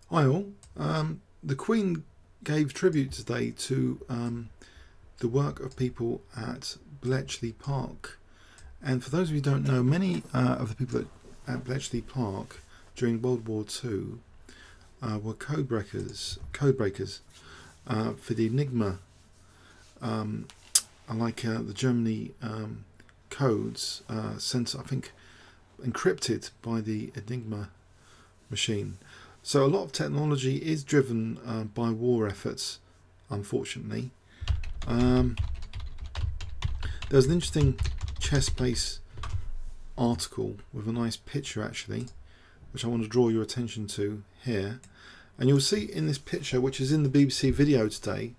Hi all. The Queen gave tribute today to the work of people at Bletchley Park. And for those of you who don't know, many of the people at Bletchley Park during World War II were codebreakers for the Enigma, like the Germany codes sent, I think, encrypted by the Enigma machine. So a lot of technology is driven by war efforts, unfortunately. There's an interesting chess-based article with a nice picture actually, which I want to draw your attention to here. And you'll see in this picture, which is in the BBC video today,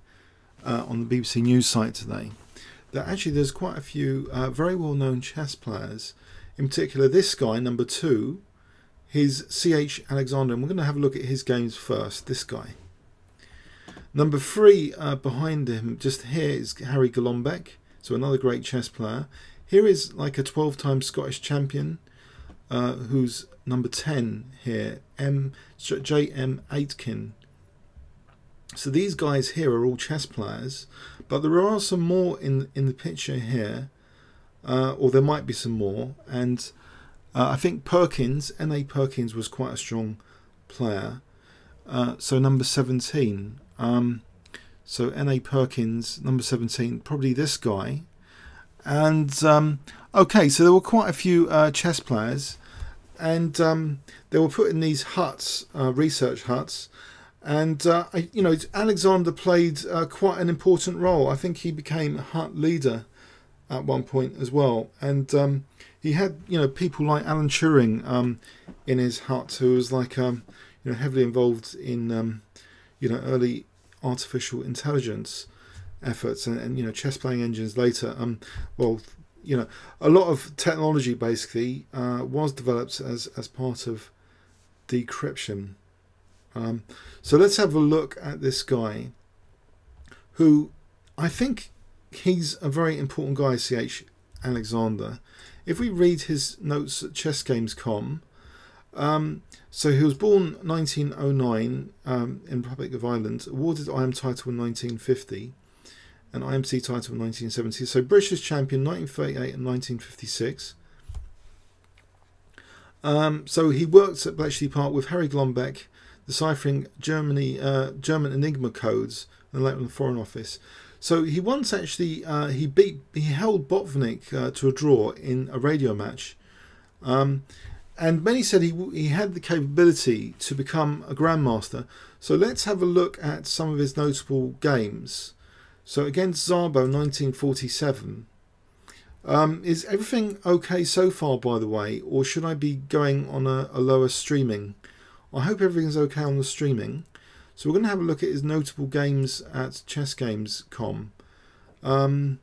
on the BBC News site today, that actually there's quite a few very well-known chess players. In particular, this guy, number 2, he's C.H. Alexander, and we're going to have a look at his games first, this guy. Number 3 behind him, just here, is Harry Golombek, so another great chess player. Here is like a 12-time Scottish champion, who's number 10 here, J.M. Aitken. So these guys here are all chess players, but there are some more in the picture here, or there might be some more, and I think Perkins, N.A. Perkins, was quite a strong player. So number 17. So N.A. Perkins, number 17, probably this guy. And okay, so there were quite a few chess players, and they were put in these huts, research huts. And you know, Alexander played quite an important role. I think he became hut leader at one point as well, and he had, you know, people like Alan Turing in his hut, who was like you know, heavily involved in you know, early artificial intelligence efforts, and you know, chess playing engines later. Well, you know, a lot of technology basically was developed as part of decryption. So let's have a look at this guy, who I think he's a very important guy, C.H. Alexander. If we read his notes at chessgames.com, so he was born 1909 in Republic of Ireland, awarded IM title in 1950, and IMC title in 1970. So British champion 1938 and 1956. So he worked at Bletchley Park with Harry Golombek, deciphering German Enigma codes, and later in the Foreign Office. So he once actually he held Botvinnik to a draw in a radio match, and many said he had the capability to become a grandmaster. So let's have a look at some of his notable games. So against Zaro, 1947. Is everything okay so far, by the way, or should I be going on a lower streaming? I hope everything's okay on the streaming. So we're going to have a look at his notable games at chessgames.com. I'll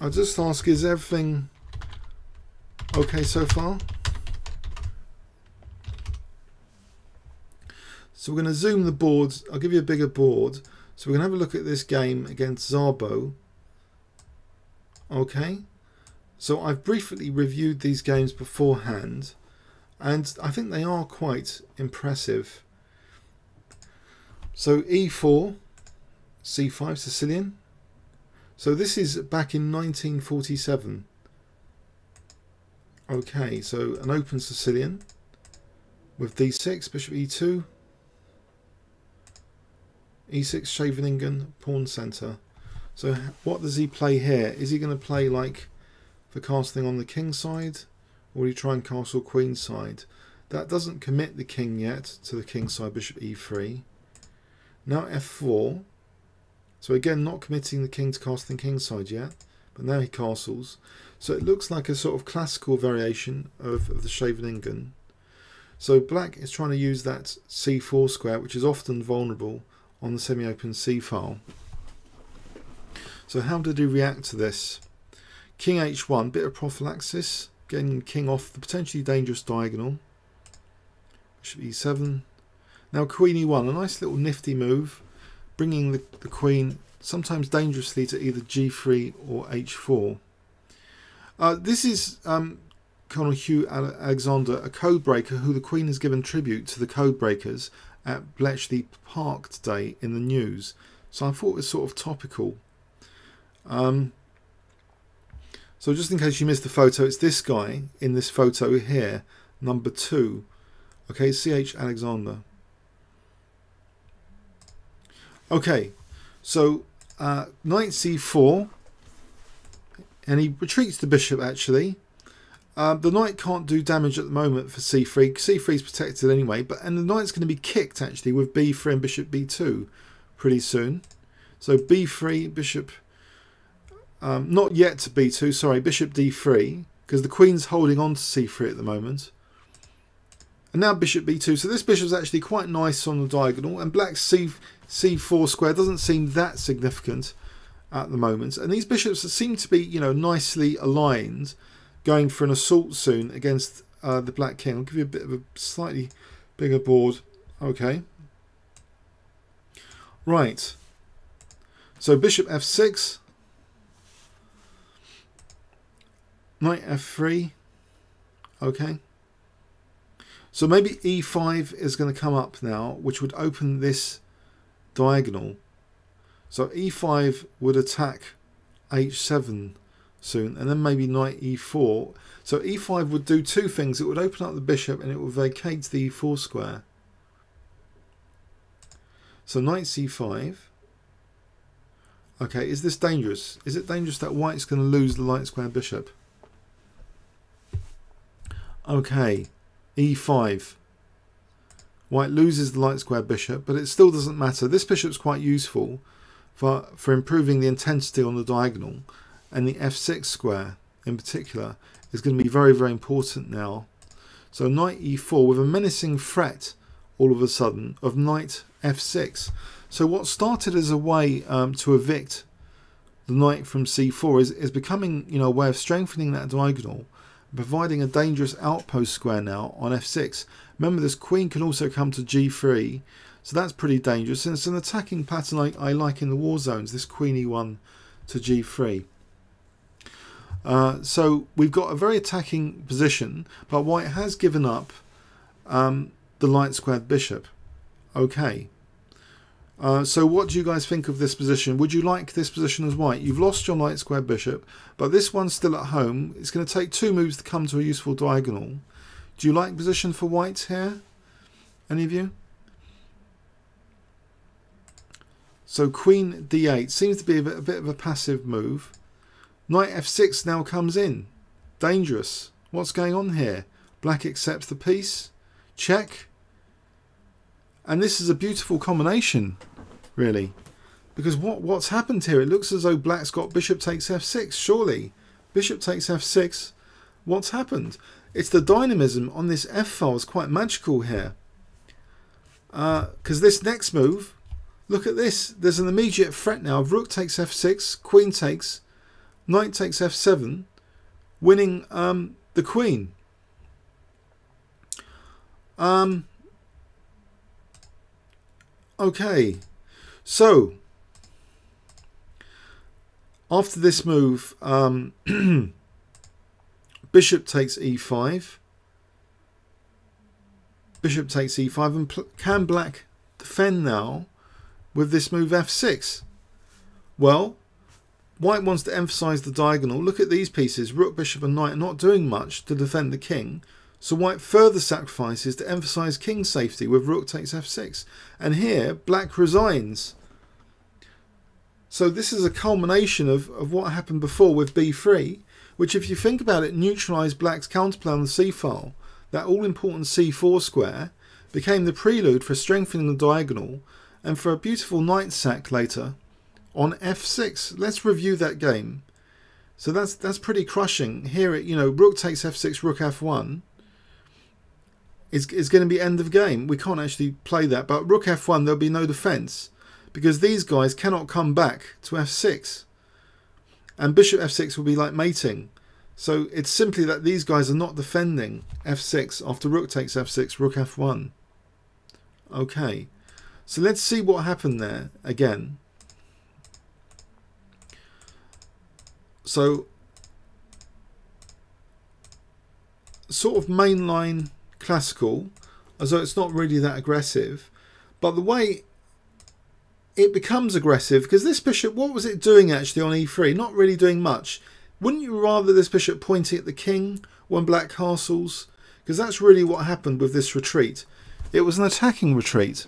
just ask, is everything okay so far? So we're going to zoom the board. I'll give you a bigger board. So we're going to have a look at this game against Zaro. Okay. So I've briefly reviewed these games beforehand, and I think they are quite impressive. So E4, C5, Sicilian. So this is back in 1947. Okay, so an open Sicilian with D6, Bishop E2, E6, Scheveningen, pawn centre. So what does he play here? Is he going to play like for castling on the king side, or will he try and castle queen side? That doesn't commit the king yet to the king side, Bishop E3. Now F4. So again, not committing the king to castling king side yet, but now he castles. So it looks like a sort of classical variation of the Scheveningen. So black is trying to use that C4 square, which is often vulnerable on the semi-open C file. So how did he react to this? King H1, bit of prophylaxis, getting king off the potentially dangerous diagonal. Bishop E7. Now Queen E1, a nice little nifty move, bringing the queen sometimes dangerously to either G3 or H4. This is Colonel Hugh Alexander, a codebreaker who the Queen has given tribute to the codebreakers at Bletchley Park today in the news, so I thought it was sort of topical. So just in case you missed the photo, it's this guy in this photo here, number 2. Okay, C.H. Alexander. Okay, so knight c4, and he retreats the bishop actually. The knight can't do damage at the moment for c3. c3 is protected anyway, and the knight's going to be kicked actually with b3 and bishop b2 pretty soon. So b3, bishop, not yet to b2, sorry, bishop d3, because the queen's holding on to c3 at the moment. And now bishop b2, so this bishop's actually quite nice on the diagonal, and black's c4 square doesn't seem that significant at the moment. And these bishops seem to be, you know, nicely aligned, going for an assault soon against the black king. I'll give you a bit of a slightly bigger board. Okay. Right. So bishop f6. Knight f3. Okay. So maybe e5 is going to come up now, which would open this diagonal. So e5 would attack h7 soon, and then maybe knight e4. So e5 would do two things. It would open up the bishop and it would vacate the e4 square. So knight c5. Okay, is this dangerous? Is it dangerous that white's going to lose the light square bishop? Okay, e5. White loses the light square bishop, but it still doesn't matter. This bishop's quite useful for improving the intensity on the diagonal, and the f6 square in particular is going to be very, very important now. So knight e4 with a menacing threat all of a sudden of knight f6. So what started as a way to evict the knight from c4 is becoming, you know, a way of strengthening that diagonal, providing a dangerous outpost square now on f6. Remember, this queen can also come to g3, so that's pretty dangerous. And it's an attacking pattern I like in the war zones, this queen e1 to g3. So we've got a very attacking position, but white has given up the light squared bishop. Okay. So what do you guys think of this position? Would you like this position as white? You've lost your light square bishop, but this one's still at home. It's going to take 2 moves to come to a useful diagonal. Do you like position for white here? Any of you? So queen d8 seems to be a bit of a passive move. Knight f6 now comes in. Dangerous. What's going on here? Black accepts the piece. Check. And this is a beautiful combination, really. Because what's happened here? It looks as though black's got bishop takes f6, surely. Bishop takes f6. What's happened? It's the dynamism on this f-file is quite magical here. Because this next move, look at this. There's an immediate threat now. Rook takes f6, queen takes, knight takes f7, winning the queen. Okay, so after this move, bishop takes e5, bishop takes e5, and can black defend now with this move f6? Well, white wants to emphasize the diagonal. Look at these pieces. Rook, bishop and knight are not doing much to defend the king. So white further sacrifices to emphasize king safety with rook takes f6. And here, black resigns. So this is a culmination of what happened before with b3, which, if you think about it, neutralized black's counterplay on the c-file. That all-important c4 square became the prelude for strengthening the diagonal and for a beautiful knight sack later on f6. Let's review that game. So that's pretty crushing. Here, you know, rook takes f6, rook f1. Is going to be end of game. We can't actually play that, but rook f1 there'll be no defense because these guys cannot come back to f6, and bishop f6 will be like mating. So it's simply that these guys are not defending f6 after rook takes f6, rook f1. Okay, so let's see what happened there again. So sort of mainline classical, although it's not really that aggressive. But the way it becomes aggressive, because this bishop, what was it doing actually on e3? Not really doing much. Wouldn't you rather this bishop pointing at the king when black castles? Because that's really what happened with this retreat. It was an attacking retreat.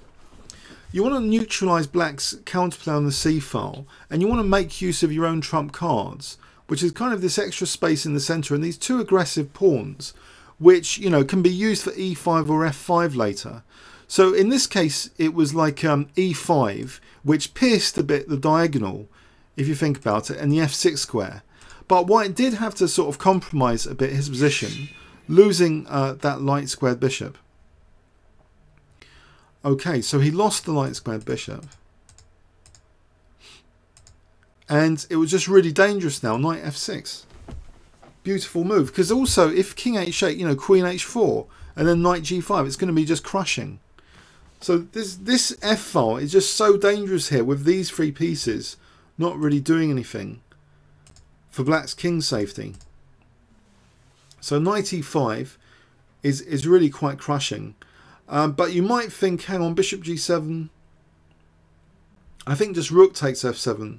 You want to neutralise black's counterplay on the c-file, and you want to make use of your own trump cards, which is kind of this extra space in the centre and these two aggressive pawns, which, you know, can be used for e5 or f5 later. So in this case, it was like e5, which pierced a bit the diagonal, if you think about it, and the f6 square. But white did have to sort of compromise a bit his position, losing that light squared bishop. Okay, so he lost the light squared bishop. And it was just really dangerous now, knight f6. Beautiful move, because also if king h8, you know, queen h4, and then knight g5, it's going to be just crushing. So this f-file is just so dangerous here with these three pieces not really doing anything for black's king safety. So knight e5 is really quite crushing. But you might think, hang on, bishop g7. I think just rook takes f7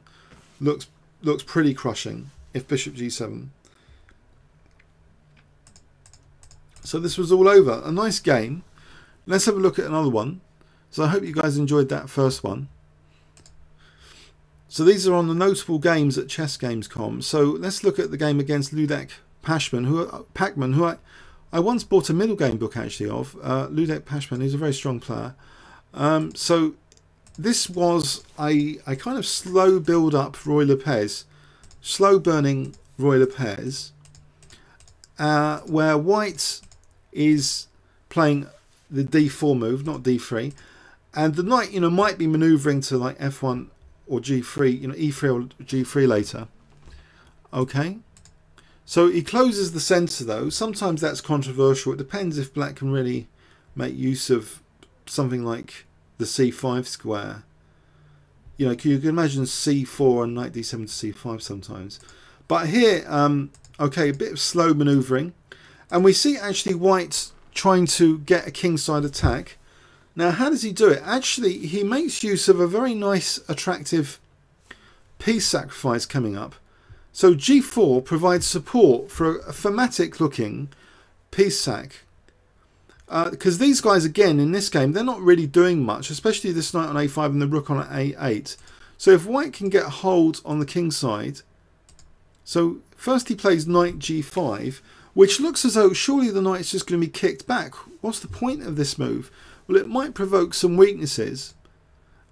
looks pretty crushing if bishop g7. So this was all over. A nice game. Let's have a look at another one. So I hope you guys enjoyed that first one. So these are on the notable games at chessgames.com. So let's look at the game against Ludek Pachman, who I once bought a middle game book actually of. Ludek Pachman, he's a very strong player. So this was a kind of slow build up Roy Lopez, slow burning Roy Lopez, where white is playing the d4 move, not d3, and the knight, you know, might be maneuvering to like f1 or g3, you know, e3 or g3 later. Okay. So he closes the centre though. Sometimes that's controversial. It depends if black can really make use of something like the c5 square. You know, you can imagine c4 and knight d7 to c5 sometimes. But here, okay, a bit of slow manoeuvring. And we see actually white trying to get a kingside attack. Now, how does he do it? Actually, he makes use of a very nice, attractive piece sacrifice coming up. So g4 provides support for a thematic looking piece sack. Because these guys, again, in this game, they're not really doing much, especially this knight on a5 and the rook on a8. So if white can get a hold on the king side, so first he plays knight g5, which looks as though surely the knight's just going to be kicked back. What's the point of this move? Well, it might provoke some weaknesses.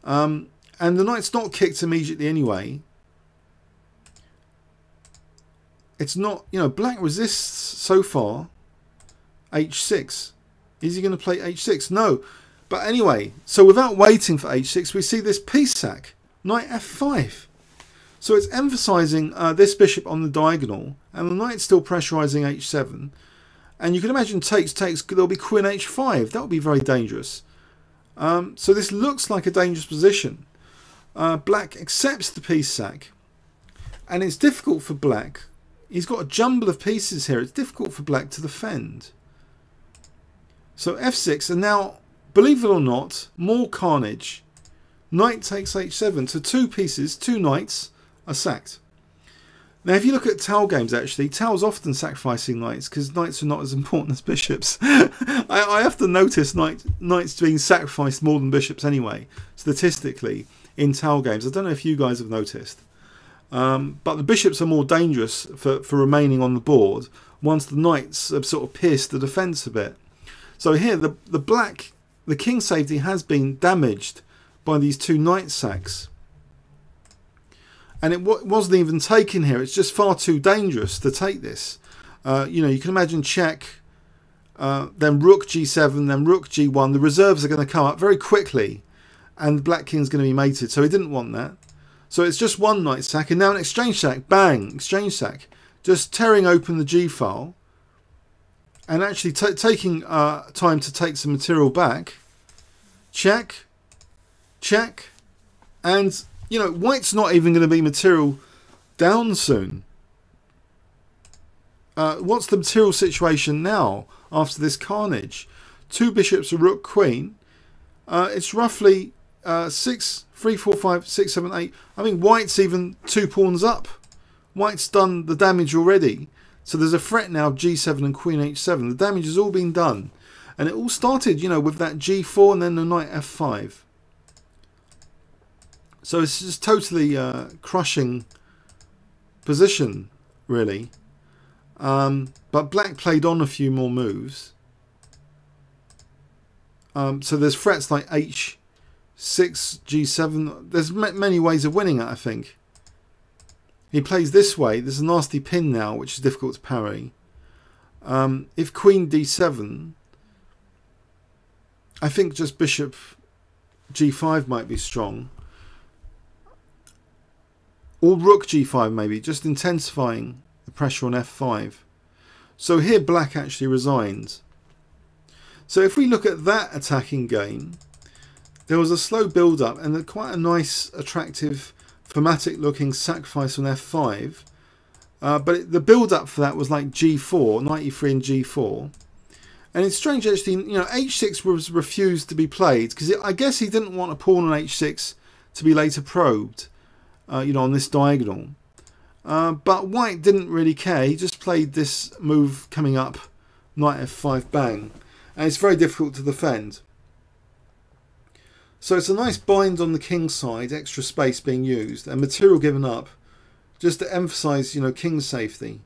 And the knight's not kicked immediately anyway. It's not, you know, black resists so far h6. Is he going to play h6? No. But anyway, so without waiting for h6, we see this piece sack, knight f5. So it's emphasizing this bishop on the diagonal, and the knight's still pressurizing h7. And you can imagine takes, there'll be queen h5. That would be very dangerous. So this looks like a dangerous position. Black accepts the piece sack, and it's difficult for black. He's got a jumble of pieces here. It's difficult for black to defend. So f6, and now, believe it or not, more carnage. Knight takes h7. So two pieces, two knights are sacked. Now, if you look at Tau games, actually, Tau's often sacrificing knights because knights are not as important as bishops. I often notice knights being sacrificed more than bishops anyway, statistically, in Tau games. I don't know if you guys have noticed. But the bishops are more dangerous for remaining on the board once the knights have sort of pierced the defence a bit. So here, the king safety has been damaged by these two knight sacks. And it wasn't even taken here. It's just far too dangerous to take this. You know, you can imagine check, then rook g7, then rook g1. The reserves are going to come up very quickly, and the black king's going to be mated. So he didn't want that. So it's just one knight sack, and now an exchange sack. Bang! Exchange sack. Just tearing open the g-file, and actually taking time to take some material back. Check. Check. And, you know, white's not even going to be material down soon. What's the material situation now after this carnage? Two bishops, a rook, queen. It's roughly 6, 3, 4, 5, 6, 7, 8. I mean, white's even 2 pawns up. White's done the damage already. So there's a threat now of G7 and Queen H7. The damage has all been done. And it all started, you know, with that G4 and then the Knight F5. So it's just totally crushing position, really. But black played on a few more moves. So there's threats like H6, G7. There's many ways of winning it, I think. He plays this way. There's a nasty pin now, which is difficult to parry. If Queen D7, I think just Bishop G5 might be strong. Or Rook G5 maybe, just intensifying the pressure on F5. So here black actually resigns. So if we look at that attacking game, there was a slow build-up and quite a nice, attractive, thematic looking sacrifice on F5. But the build-up for that was like G4, Knight E3 and G4. And it's strange actually, you know, H6 was refused to be played because I guess he didn't want a pawn on H6 to be later probed, you know, on this diagonal. But white didn't really care. He just played this move coming up, Knight F5 bang. And it's very difficult to defend. So it's a nice bind on the king's side, extra space being used, and material given up, just to emphasize, you know, king's safety.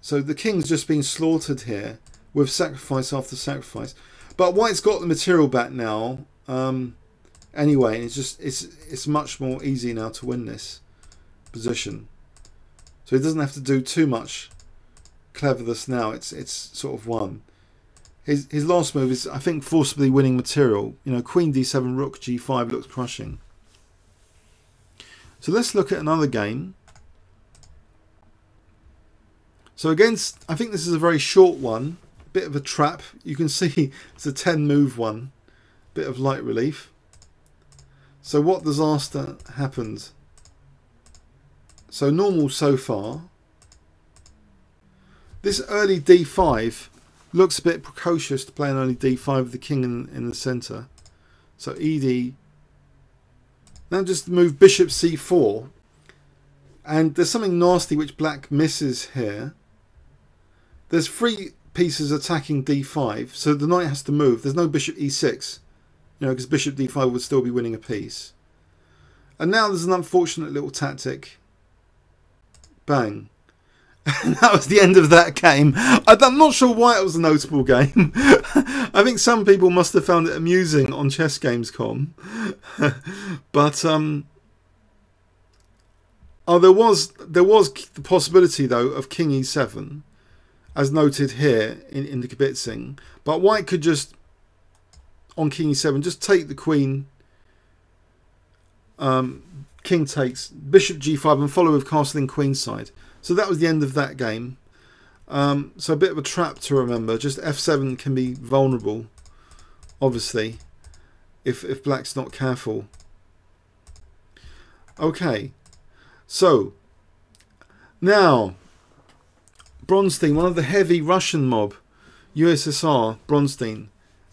So the king's just been slaughtered here with sacrifice after sacrifice. But white's got the material back now. Anyway, and it's much more easy now to win this position. So he doesn't have to do too much cleverness now. It's sort of won. His last move is, I think, forcibly winning material. You know, Queen D7, Rook G5 looks crushing. So let's look at another game. So against, I think this is a very short one, bit of a trap. You can see it's a 10 move one, bit of light relief. So what disaster happened? So normal so far. This early D5 looks a bit precocious to play an early D5 with the king in the centre. So ED. Now just move Bishop C4. And there's something nasty which black misses here. There's 3 pieces attacking D5, so the knight has to move. There's no Bishop E6, you know, because Bishop D5 would still be winning a piece. And now there's an unfortunate little tactic. Bang. And that was the end of that game. I'm not sure why it was a notable game. I think some people must have found it amusing on ChessGames.com. But oh, there was the possibility though of King E7, as noted here in the kibitzing. But white could just, on King E7, just take the queen. King takes, Bishop G5 and follow with castling queenside. So that was the end of that game. So a bit of a trap to remember. Just F7 can be vulnerable, obviously, if black's not careful. Okay, so now Bronstein, one of the heavy Russian mob, USSR Bronstein,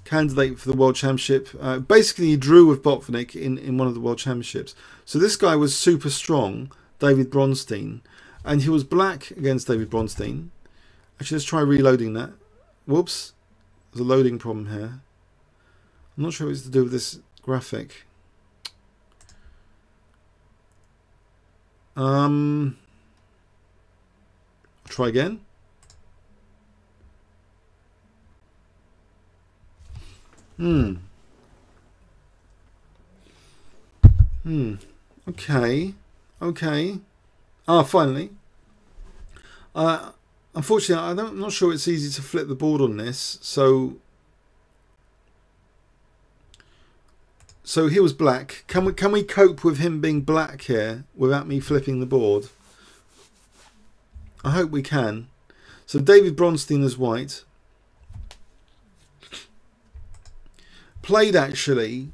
candidate for the World Championship. Basically, he drew with Botvinnik in one of the World Championships. So this guy was super strong, David Bronstein. And he was black against David Bronstein. Actually, let's try reloading that. Whoops. There's a loading problem here. I'm not sure what it's to do with this graphic. Try again. Okay. Ah, finally. Unfortunately, I'm not sure it's easy to flip the board on this. So he was black. Can we cope with him being black here without me flipping the board? I hope we can. So David Bronstein is white. Played actually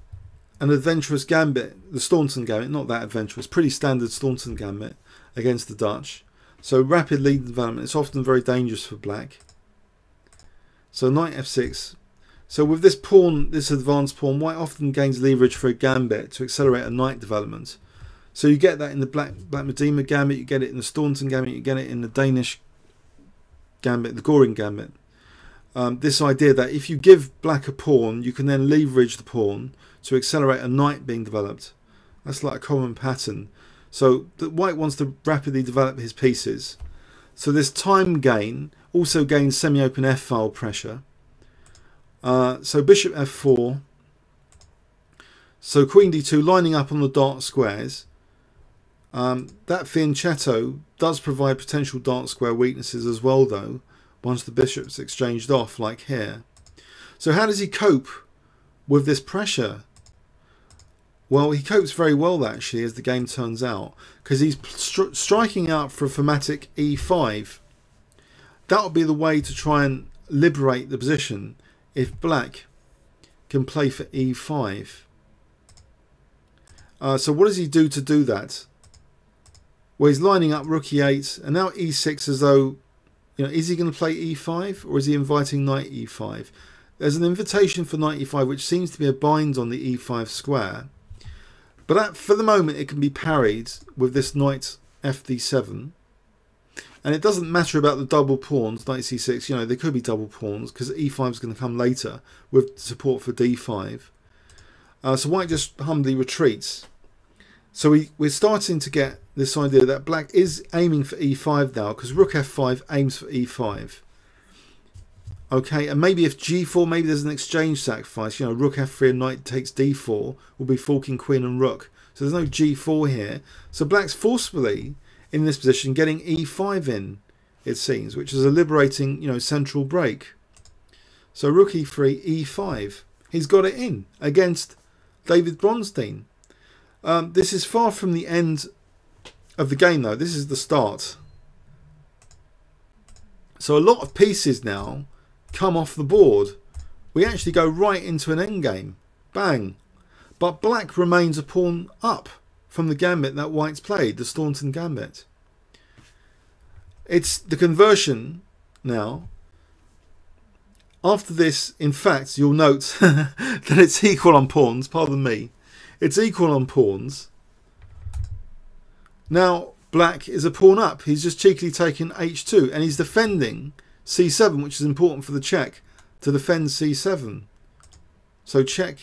an adventurous gambit, the Staunton gambit, not that adventurous, pretty standard Staunton gambit against the Dutch. So rapid lead development, it's often very dangerous for black. So knight f6. So with this pawn, this advanced pawn, white often gains leverage for a gambit to accelerate a knight development. So you get that in the Black Medina gambit, you get it in the Staunton gambit, you get it in the Danish gambit, the Goring gambit. This idea that if you give black a pawn, you can then leverage the pawn to accelerate a knight being developed. That's like a common pattern. So the white wants to rapidly develop his pieces. So this time gain also gains semi-open f-file pressure. So bishop f4. So queen d2 lining up on the dark squares. That fianchetto does provide potential dark square weaknesses as well, though, once the bishop's exchanged off, like here. So how does he cope with this pressure? Well, he copes very well, actually, as the game turns out, because he's striking out for a thematic e5. That would be the way to try and liberate the position if black can play for e5. So what does he do to do that? Well, he's lining up rook e8, and now e6, as though, you know, is he going to play e5, or is he inviting knight e5? There's an invitation for knight e5, which seems to be a bind on the e5 square. But for the moment, it can be parried with this knight fd7. And it doesn't matter about the double pawns, knight c6, you know, there could be double pawns, because e5 is going to come later with support for d5. So white just humbly retreats. So we're starting to get this idea that black is aiming for e5 now, because rook f5 aims for e5. Okay, and maybe if g4, maybe there's an exchange sacrifice. You know, rook f3 and knight takes d4 will be forking queen and rook. So there's no g4 here. So black's forcefully in this position getting e5 in, it seems, which is a liberating, you know, central break. So rook e3, e5. He's got it in against David Bronstein. This is far from the end of the game, though. This is the start. So a lot of pieces now come off the board. We actually go right into an endgame. Bang. But black remains a pawn up from the gambit that white's played, the Staunton gambit. It's the conversion now. After this, in fact, you'll note that it's equal on pawns. Pardon me. It's equal on pawns. Now, black is a pawn up. He's just cheekily taken h2, and he's defending c7, which is important for the check, to defend c7. So check.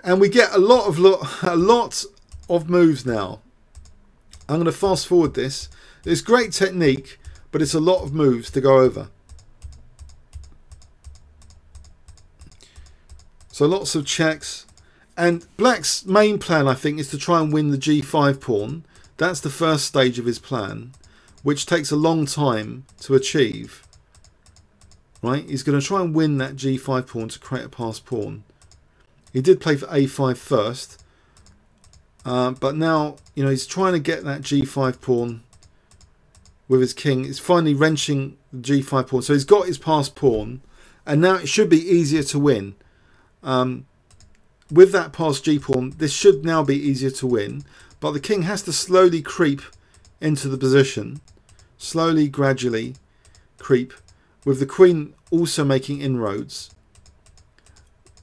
And we get a lot of moves now. I'm going to fast forward this. It's great technique, but it's a lot of moves to go over. So lots of checks. And black's main plan, I think, is to try and win the g5 pawn. That's the first stage of his plan, which takes a long time to achieve. Right? He's going to try and win that g5 pawn to create a passed pawn. He did play for a5 first. But now, you know, he's trying to get that g5 pawn with his king. It's finally wrenching the g5 pawn. So he's got his passed pawn. And now it should be easier to win. With that passed g-pawn, this should now be easier to win. But the king has to slowly creep into the position. Slowly, gradually creep. With the queen also making inroads.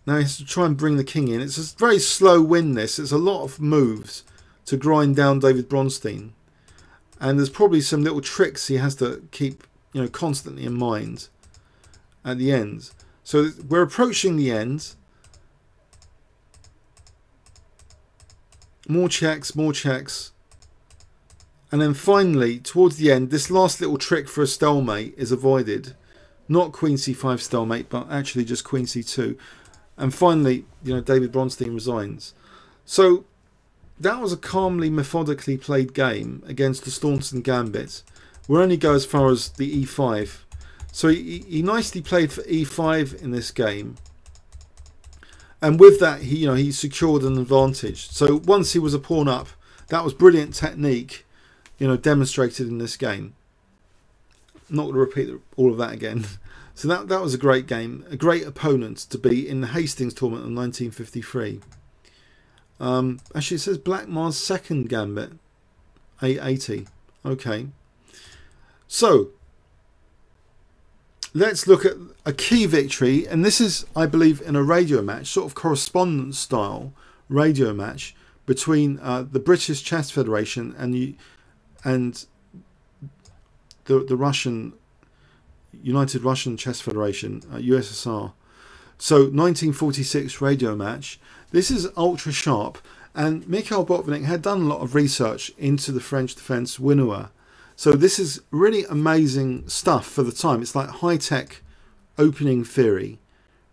Now he has to try and bring the king in. It's a very slow win, this. It's a lot of moves to grind down David Bronstein. And there's probably some little tricks he has to keep, you know, constantly in mind at the end. So we're approaching the end. More checks, more checks. And then finally, towards the end, this last little trick for a stalemate is avoided. Not queen c5 stalemate, but actually just queen c2. And finally, you know, David Bronstein resigns. So that was a calmly, methodically played game against the Staunton gambit. We'll only go as far as the e5. So he nicely played for e5 in this game. And with that, he secured an advantage. So once he was a pawn up, that was brilliant technique, you know, demonstrated in this game. I'm not going to repeat all of that again. So that was a great game, a great opponent to be in the Hastings tournament of 1953. Actually, it says Black Mars second gambit, 880. Okay. So let's look at a key victory, and this is, I believe, in a radio match, sort of correspondence style radio match between the British Chess Federation and the Russian United Russian Chess Federation, USSR. So 1946 radio match. This is ultra sharp, and Mikhail Botvinnik had done a lot of research into the French defence Winoa. So this is really amazing stuff for the time. It's like high-tech opening theory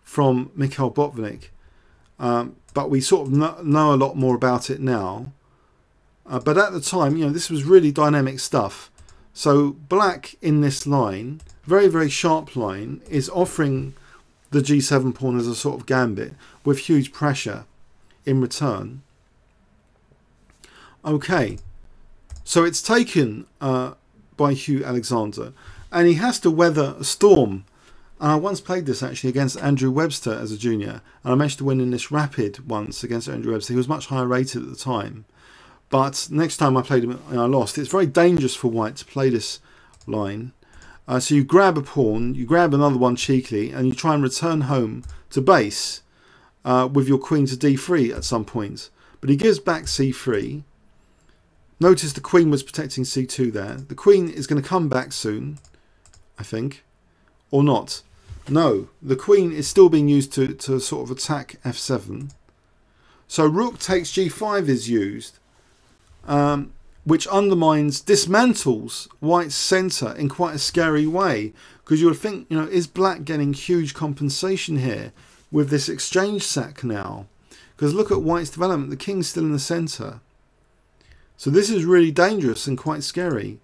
from Mikhail Botvinnik. But we sort of know a lot more about it now. But at the time, this was really dynamic stuff. So black in this line, very, very sharp line, is offering the G7 pawn as a sort of gambit with huge pressure in return. Okay, so it's taken by Hugh Alexander, and he has to weather a storm. And I once played this actually against Andrew Webster as a junior, and I managed to win in this rapid once against Andrew Webster. He was much higher rated at the time, but next time I played him and I lost. It's very dangerous for white to play this line. So you grab a pawn, you grab another one cheekily, and you try and return home to base with your queen to d3 at some point. But he gives back c3. Notice the queen was protecting c2 there. The queen is going to come back soon, I think. Or not. No, the queen is still being used to sort of attack f7. So rook takes g5 is used, which dismantles white's centre in quite a scary way. Because you would think, is black getting huge compensation here with this exchange sack now? Because look at white's development. The king's still in the centre. So this is really dangerous and quite scary.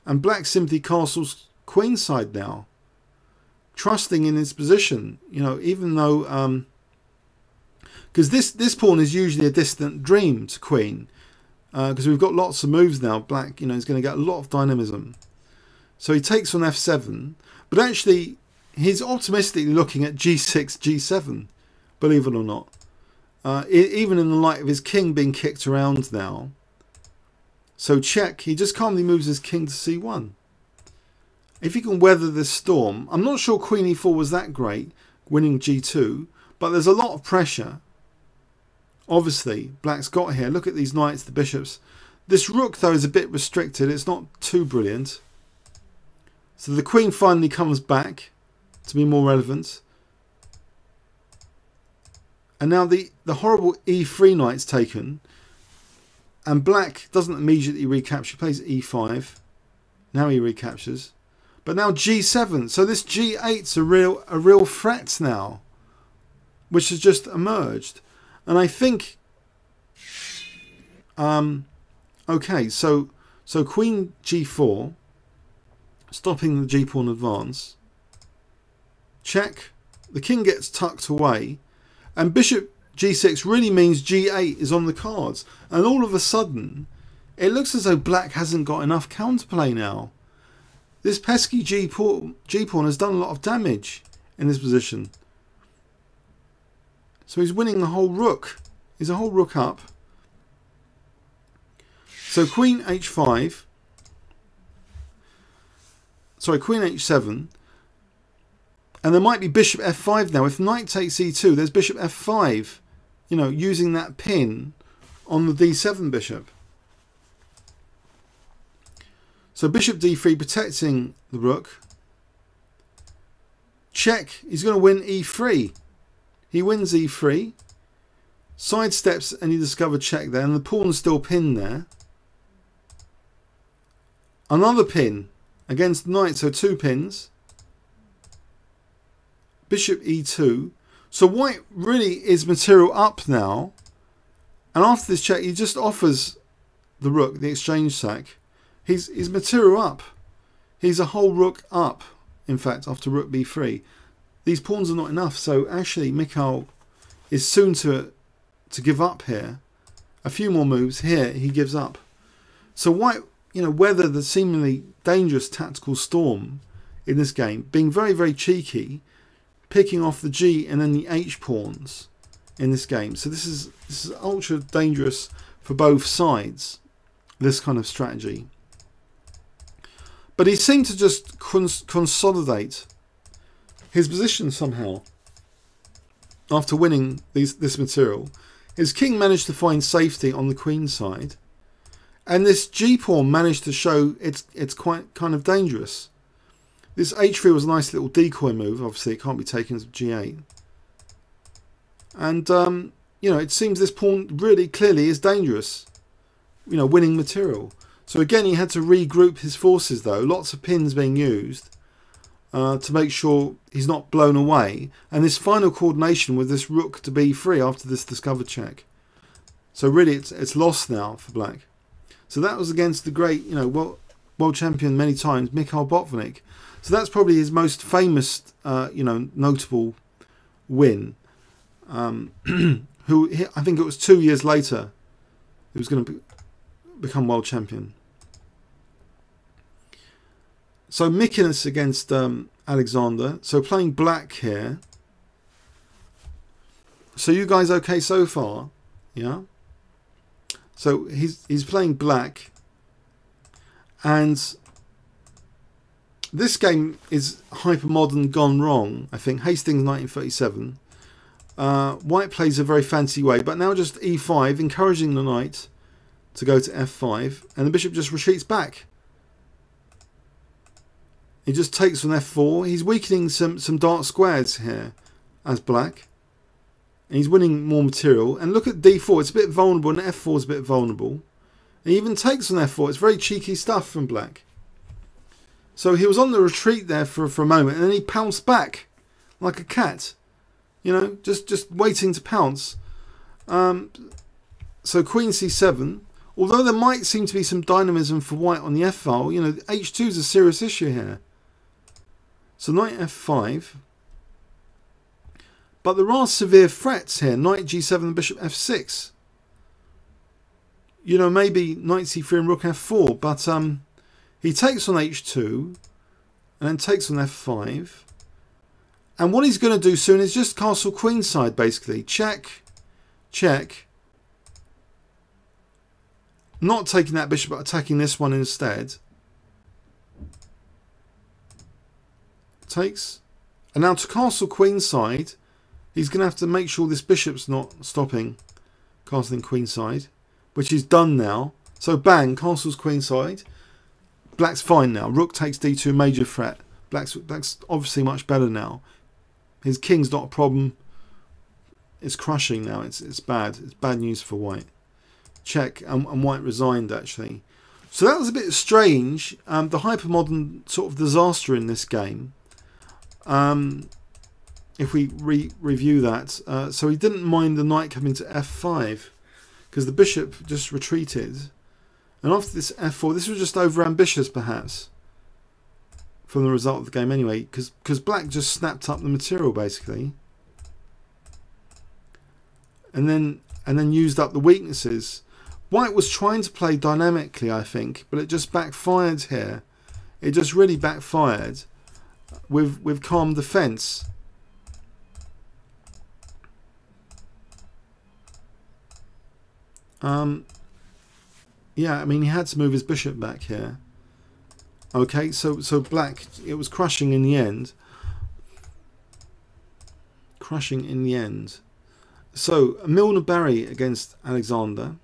And black simply castles queenside now, trusting in his position, even though, because this pawn is usually a distant dream to queen, because we've got lots of moves now. Black, is going to get a lot of dynamism. So he takes on f7, but actually he's optimistically looking at g6, g7, believe it or not, even in the light of his king being kicked around now. So check, he just calmly moves his king to c1. If he can weather this storm, I'm not sure queen e4 was that great, winning g2, but there's a lot of pressure. Obviously, black's got here. Look at these knights, the bishops. This rook, though, is a bit restricted. It's not too brilliant. So the queen finally comes back to be more relevant. And now the horrible e3 knight's taken. And black doesn't immediately recapture. He plays e5. Now he recaptures. But now g7. So this g8's a real threat now, which has just emerged. And I think, okay, so queen g4, stopping the g-pawn advance. Check. The king gets tucked away. And bishop g6 really means g8 is on the cards. And all of a sudden, it looks as though black hasn't got enough counterplay now. This pesky g-pawn has done a lot of damage in this position. So he's winning the whole rook. He's a whole rook up. So queen h5. Sorry, queen h7. And there might be bishop f5 now. If knight takes e2, there's bishop f5. Using that pin on the d7 bishop. So bishop d3 protecting the rook. Check. He's going to win e3. He wins e3. Sidesteps and he discovered check there. And the pawn's still pinned there. Another pin against knight. So 2 pins. Bishop e2. So white really is material up now. And after this check, he just offers the rook the exchange sack. He's material up. He's a whole rook up, in fact, after rook b3. These pawns are not enough. So actually, Mikhail is soon to give up here. A few more moves. Here, he gives up. So white, weather the seemingly dangerous tactical storm in this game, being very, very cheeky, picking off the G and then the H pawns in this game. So this is ultra dangerous for both sides, this kind of strategy. But he seemed to just consolidate his position somehow. After winning this material, his king managed to find safety on the queen side, and this g-pawn managed to show it's quite kind of dangerous. This h3 was a nice little decoy move. Obviously, it can't be taken as g8, and you know, it seems this pawn really clearly is dangerous. You know, winning material. So again, he had to regroup his forces though. Lots of pins being used to make sure he's not blown away. And this final coordination with this rook to b3 after this discovered check. So really, it's lost now for black. So that was against the great, you know, world champion many times, Mikhail Botvinnik. So that's probably his most famous, you know, notable win. Who I think it was 2 years later, he was going to become world champion. So Mikenas against Alexander. So playing black here. So you guys okay so far? Yeah. So he's playing black, and this game is hyper modern gone wrong. I think Hastings 1937. White plays a very fancy way, but now just e5, encouraging the knight to go to f5, and the bishop just retreats back. He just takes on f4. He's weakening some dark squares here as black. And he's winning more material. And look at d4. It's a bit vulnerable, and f4 is a bit vulnerable. And he even takes on f4. It's very cheeky stuff from black. So he was on the retreat there for a moment, and then he pounced back like a cat. You know, just waiting to pounce. So queen c7. Although there might seem to be some dynamism for white on the f-file, you know, h2 is a serious issue here. So knight f5. But there are severe threats here. Knight g7 and bishop f6. You know, maybe knight c3 and rook f4. But he takes on h2 and then takes on f5. And what he's going to do soon is just castle queenside, basically. Check, check. Not taking that bishop, but attacking this one instead. Takes. And now to castle queenside, he's going to have to make sure this bishop's not stopping castling queenside, which is done now. So bang, castles queenside. Black's fine now. Rook takes d2, major threat. Black's obviously much better now. His king's not a problem. It's crushing now. It's bad. It's bad news for white. Check, and white resigned actually. So that was a bit strange. The hypermodern sort of disaster in this game. If we review that, so he didn't mind the knight coming to f5 because the bishop just retreated, and after this f4, this was just over ambitious perhaps from the result of the game anyway, because black just snapped up the material basically, and then used up the weaknesses. White was trying to play dynamically, I think, but it just backfired here. It just really backfired with calm defense. Yeah, I mean, he had to move his bishop back here. Okay, so black, it was crushing in the end. Crushing in the end. So Milner-Barry against Alexander.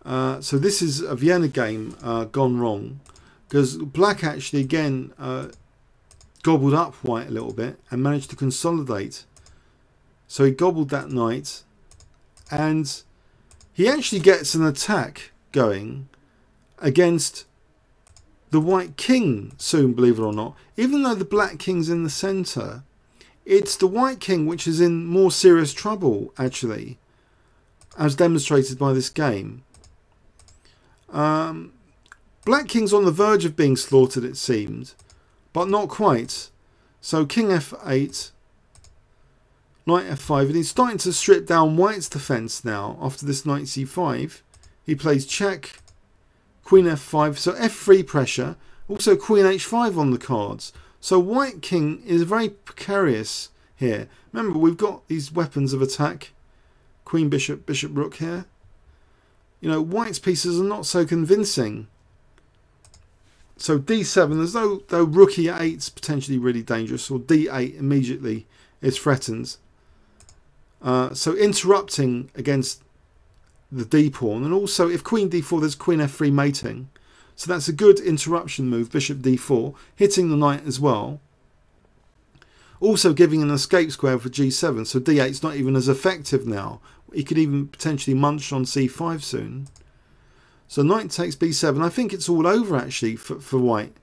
So this is a Vienna game gone wrong, because black actually again gobbled up white a little bit and managed to consolidate. So he gobbled that knight, and he actually gets an attack going against the white king soon, believe it or not. Even though the black king's in the centre, it's the white king which is in more serious trouble actually, as demonstrated by this game. Black king's on the verge of being slaughtered, it seemed, but not quite. So king f8, knight f5, and he's starting to strip down white's defence now after this knight c5. He plays check, queen f5, so f3 pressure, also queen h5 on the cards. So white king is very precarious here. Remember, we've got these weapons of attack, queen bishop, bishop rook here. You know, white's pieces are not so convincing. So d7, there's though rook e8 is potentially really dangerous, or d8 immediately is threatened. So interrupting against the d pawn, and also if queen d4, there's queen f3 mating. So that's a good interruption move, bishop d4, hitting the knight as well. Also giving an escape square for g7, so d8 is not even as effective now. He could even potentially munch on c5 soon. So knight takes b7. I think it's all over actually for white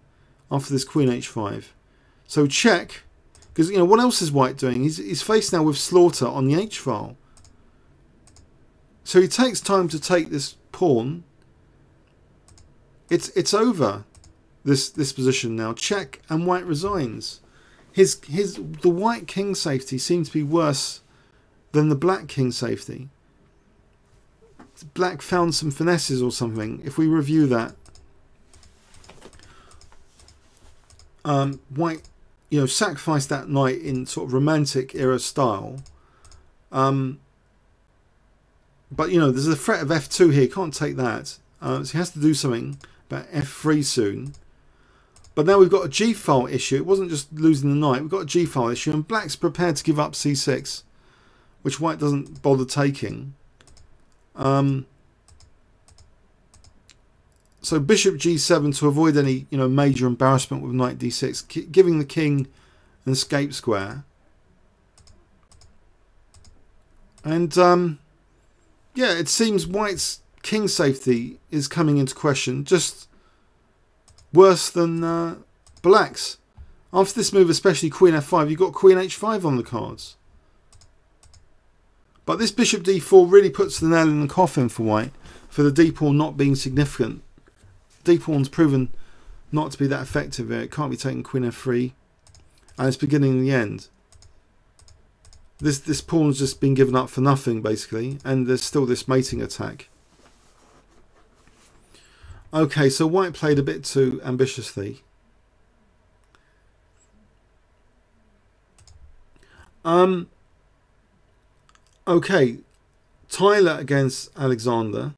after this queen h5. So check, because what else is white doing? He's faced now with slaughter on the h file. So he takes time to take this pawn. It's over this position now. Check, and white resigns. The white king safety seems to be worse than the black king safety. Black found some finesses or something. If we review that, white, sacrificed that knight in sort of romantic era style. But there's a threat of f2 here. Can't take that. So he has to do something about f3 soon. But now we've got a g-file issue. It wasn't just losing the knight. We've got a g-file issue, and black's prepared to give up c6, which white doesn't bother taking. So bishop g7 to avoid any major embarrassment with knight d6, giving the king an escape square. And yeah, it seems white's king safety is coming into question, just worse than black's. After this move, especially queen f5, you've got queen h5 on the cards. But this bishop d4 really puts the nail in the coffin for white, for the d pawn not being significant. D pawn's proven not to be that effective here. It can't be taking queen f3, and it's beginning the end. This pawn's just been given up for nothing basically, and there's still this mating attack. Okay, so white played a bit too ambitiously. Okay, Tylor against Alexander.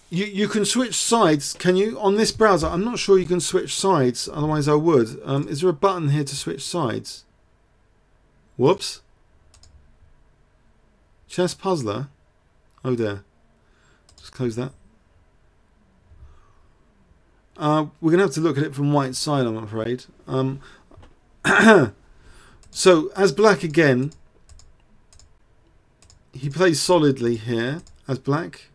You can switch sides, can you? On this browser, I'm not sure you can switch sides, otherwise I would. Is there a button here to switch sides? Whoops. Chess Puzzler. Oh dear. Just close that. We're going to have to look at it from white's side, I'm afraid. So, as black again, he plays solidly here as black.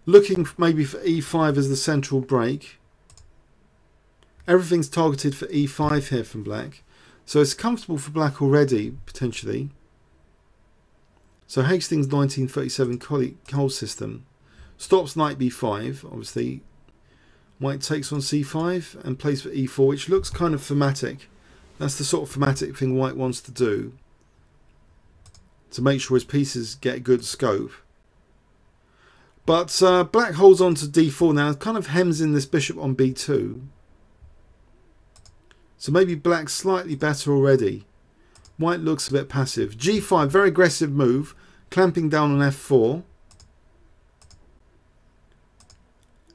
Looking maybe for e5 as the central break. Everything's targeted for e5 here from black. So it's comfortable for black already, potentially. So Hastings 1937 Cole system. Stops knight b5, obviously. White takes on c5 and plays for e4, which looks kind of thematic. That's the sort of thematic thing white wants to do, to make sure his pieces get good scope. But black holds on to d4 now, kind of hems in this bishop on b2. So maybe black's slightly better already. White looks a bit passive. g5, very aggressive move, clamping down on f4.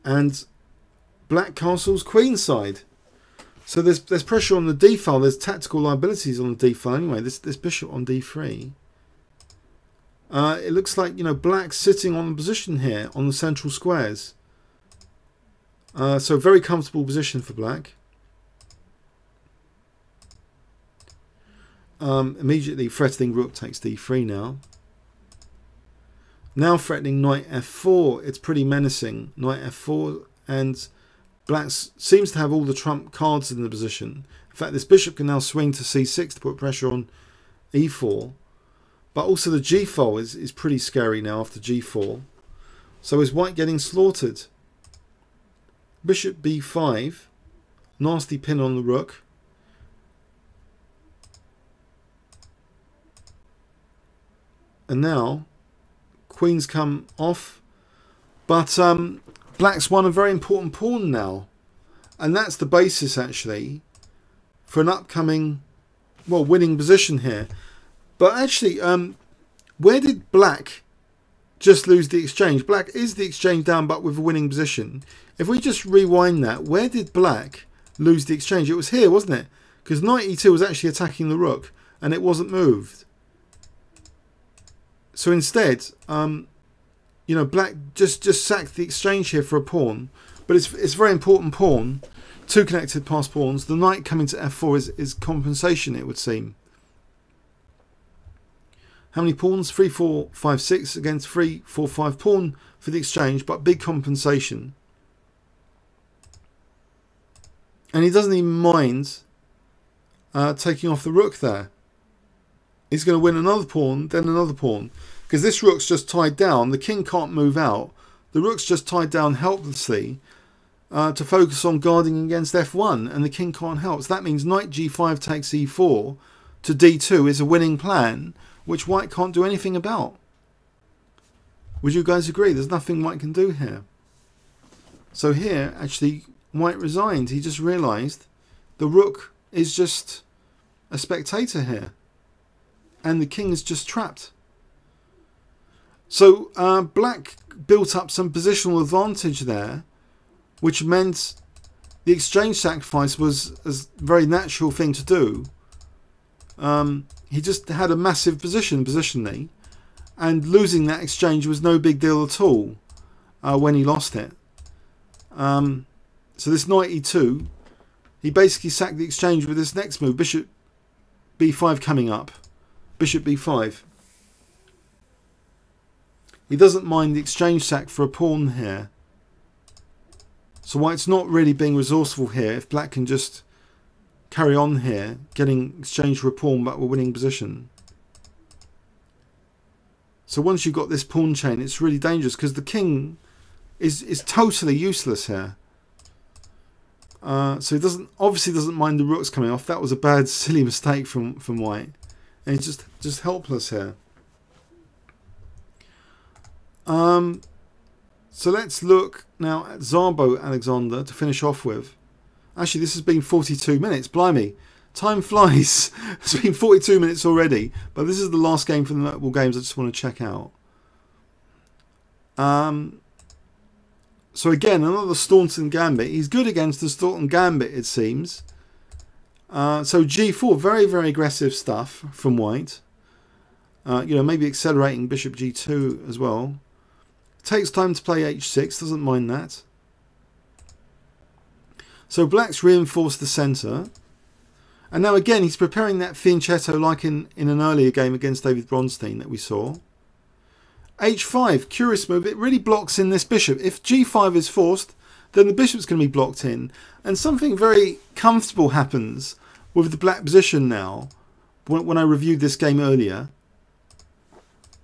And black castles queenside. So there's pressure on the d file. There's tactical liabilities on the d file anyway. This bishop on d3. It looks like black's sitting on the position here on the central squares. So very comfortable position for black. Immediately threatening rook takes d3 now. Now threatening knight f4. It's pretty menacing. Knight f4, and black seems to have all the trump cards in the position. In fact, this bishop can now swing to c6 to put pressure on e4. But also the g-file is pretty scary now after g4. So is white getting slaughtered? Bishop b5. Nasty pin on the rook. And now queens come off. But black's won a very important pawn now. And that's the basis actually for an upcoming, winning position here. But actually, where did black just lose the exchange. Black is the exchange down, but with a winning position. If we just rewind that, where did black lose the exchange? It was here, wasn't it? Because knight e2 was actually attacking the rook, and it wasn't moved. So instead, you know, black just sacked the exchange here for a pawn. But it's a very important pawn. Two connected passed pawns. The knight coming to f4 is compensation, it would seem. How many pawns? 3, 4, 5, 6 against 3, 4, 5 pawn for the exchange, but big compensation. And he doesn't even mind taking off the rook there. He's going to win another pawn, then another pawn. Because this rook's just tied down. The king can't move out. The rook's just tied down helplessly to focus on guarding against f1. And the king can't help. So that means knight g5 takes e4 to d2 is a winning plan, which white can't do anything about. Would you guys agree? There's nothing white can do here. So here, actually, white resigned. He just realised the rook is just a spectator here. And the king is just trapped. So black built up some positional advantage there, which meant the exchange sacrifice was a very natural thing to do. He just had a massive position positionally, and losing that exchange was no big deal at all when he lost it. So this knight e2, he basically sacked the exchange with this next move, bishop b5 coming up, bishop b5. He doesn't mind the exchange sack for a pawn here. So white's not really being resourceful here if black can just carry on here, getting exchange for a pawn but we're winning position. So once you've got this pawn chain, it's really dangerous because the king is totally useless here. So he obviously doesn't mind the rooks coming off. That was a bad, silly mistake from white. And he's just helpless here. So let's look now at Zaro Alexander to finish off with. Actually, this has been 42 minutes. Blimey, time flies. It's been 42 minutes already. But this is the last game for the notable games I just want to check out. So again, another Staunton Gambit. He's good against the Staunton Gambit, it seems. So G4, very, very aggressive stuff from white. You know, maybe accelerating bishop G2 as well. Takes time to play H6, doesn't mind that. So black's reinforced the centre. And now again, he's preparing that fianchetto like in an earlier game against David Bronstein that we saw. H5, curious move. It really blocks in this bishop. If G5 is forced, then the bishop's going to be blocked in. And something very comfortable happens with the black position now, when I reviewed this game earlier.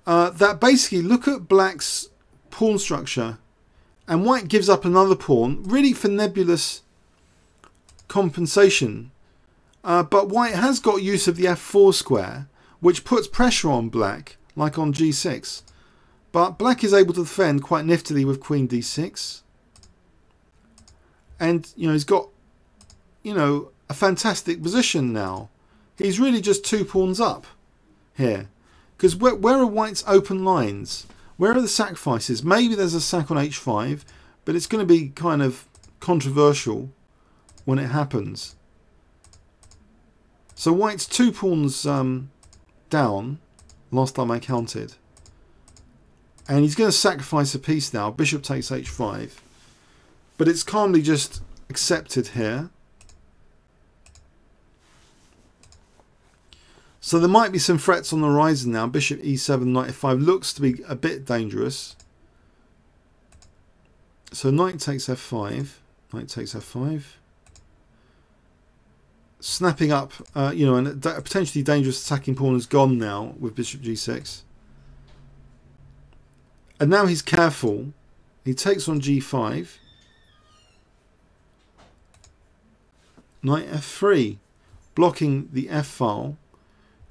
That basically, look at black's pawn structure. And white gives up another pawn, really for nebulous compensation. But white has got use of the f4 square, which puts pressure on black, like on g6. But black is able to defend quite niftily with queen d6. And, you know, he's got, you know, a fantastic position now. He's really just 2 pawns up here. Because where are white's open lines? Where are the sacrifices? Maybe there's a sack on h5, but it's going to be kind of controversial when it happens. So white's 2 pawns down, last time I counted. And he's going to sacrifice a piece now. Bishop takes h5. But it's calmly just accepted here. So there might be some threats on the horizon now. Bishop e7, knight f5 looks to be a bit dangerous. So knight takes f5. Knight takes f5. Snapping up, you know, and a potentially dangerous attacking pawn is gone now with bishop g6. And now he's careful. He takes on g5. Knight f3, blocking the f file.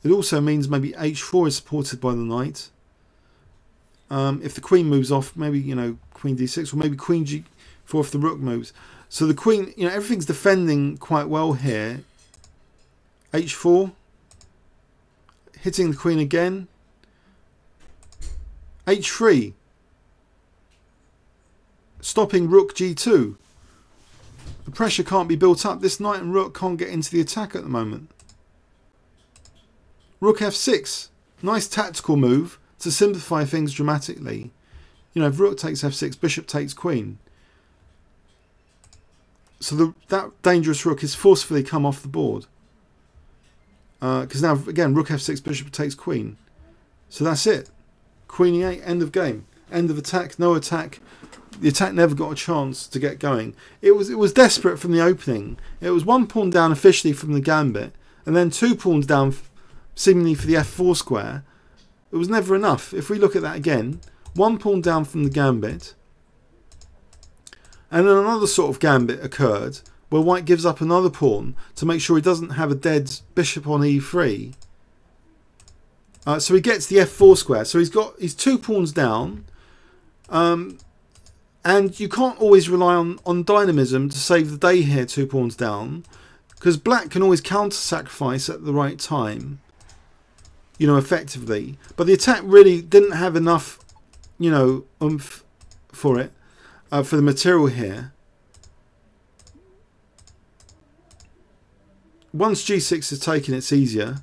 It also means maybe h4 is supported by the knight. If the queen moves off, maybe, you know, queen d6, or maybe queen g4 if the rook moves. So the queen, you know, everything's defending quite well here. h4, hitting the queen again. h3, stopping rook g2. The pressure can't be built up. This knight and rook can't get into the attack at the moment. Rook f6, nice tactical move to simplify things dramatically. You know, if rook takes f6, bishop takes queen. So that dangerous rook is forcefully come off the board. Because now, again, rook f6, bishop takes queen. So that's it. Queen e8, end of game. End of attack, no attack. The attack never got a chance to get going. It was desperate from the opening. It was 1 pawn down officially from the gambit, and then 2 pawns down seemingly for the f4 square. It was never enough. If we look at that again, 1 pawn down from the gambit, and then another sort of gambit occurred where white gives up another pawn to make sure he doesn't have a dead bishop on e3. So he gets the f4 square. So he's 2 pawns down. And you can't always rely on dynamism to save the day here, 2 pawns down, because black can always counter-sacrifice at the right time, you know, effectively. But the attack really didn't have enough, you know, oomph for it, for the material here. Once g6 is taken, it's easier.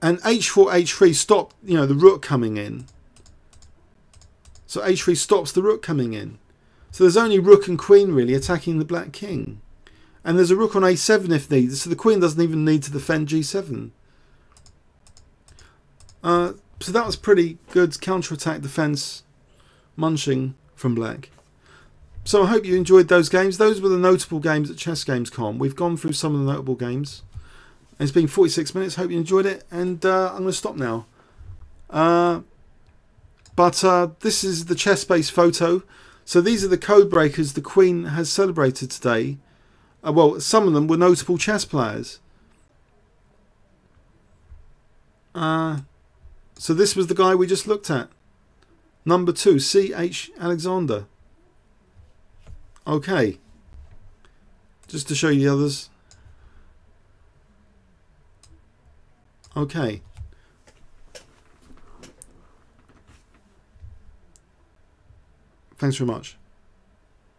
And h4, h3 stopped, you know, the rook coming in. So h3 stops the rook coming in. So there's only rook and queen really attacking the black king. And there's a rook on a7 if needed, so the queen doesn't even need to defend g7. So that was pretty good counter-attack defense munching from black. So I hope you enjoyed those games. Those were the notable games at ChessGames.com. We've gone through some of the notable games. It's been 46 minutes. Hope you enjoyed it. And I'm going to stop now. But this is the chess-based photo. So these are the code breakers the Queen has celebrated today. Well, some of them were notable chess players. So this was the guy we just looked at. Number 2, C.H. Alexander. Okay. Just to show you the others. Okay. Thanks very much.